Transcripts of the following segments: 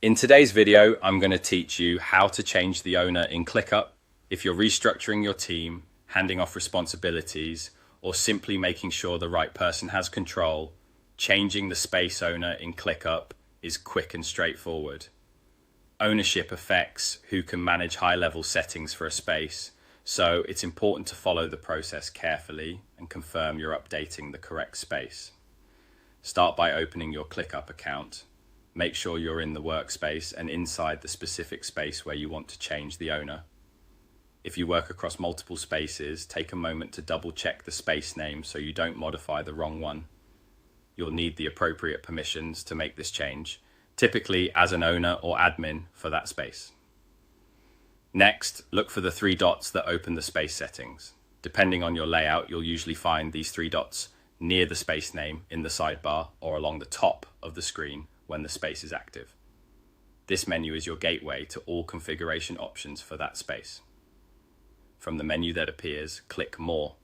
In today's video, I'm going to teach you how to change the owner in ClickUp if you're restructuring your team, handing off responsibilities, or simply making sure the right person has control. Changing the space owner in ClickUp is quick and straightforward. Ownership affects who can manage high-level settings for a space, so it's important to follow the process carefully and confirm you're updating the correct space. Start by opening your ClickUp account. Make sure you're in the workspace and inside the specific space where you want to change the owner. If you work across multiple spaces, take a moment to double check the space name so you don't modify the wrong one. You'll need the appropriate permissions to make this change, typically as an owner or admin for that space. Next, look for the three dots that open the space settings. Depending on your layout, you'll usually find these three dots near the space name in the sidebar or along the top of the screen when the space is active. This menu is your gateway to all configuration options for that space. From the menu that appears, click More.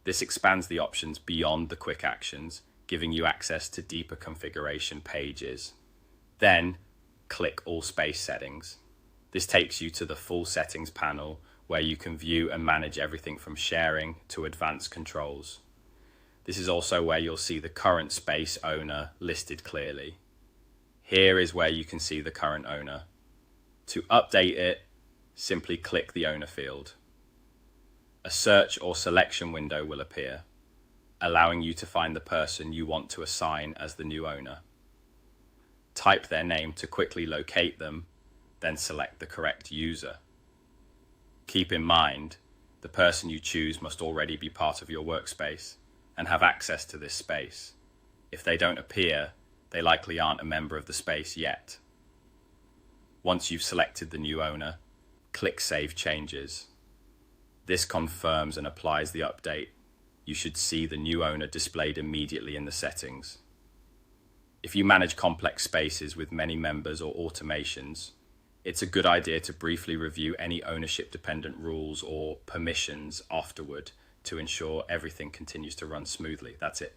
This expands the options beyond the quick actions, giving you access to deeper configuration pages. Then, click All Space Settings. This takes you to the full settings panel where you can view and manage everything from sharing to advanced controls. This is also where you'll see the current space owner listed clearly. Here is where you can see the current owner. To update it, simply click the owner field. A search or selection window will appear, allowing you to find the person you want to assign as the new owner. Type their name to quickly locate them, then select the correct user. Keep in mind, the person you choose must already be part of your workspace and have access to this space. If they don't appear, they likely aren't a member of the space yet. Once you've selected the new owner, click Save Changes. This confirms and applies the update. You should see the new owner displayed immediately in the settings. If you manage complex spaces with many members or automations, it's a good idea to briefly review any ownership-dependent rules or permissions afterward to ensure everything continues to run smoothly. That's it.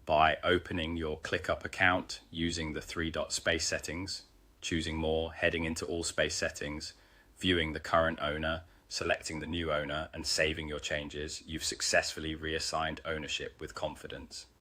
By opening your ClickUp account using the three-dot space settings, choosing More, heading into all space settings, viewing the current owner, selecting the new owner, and saving your changes, you've successfully reassigned ownership with confidence.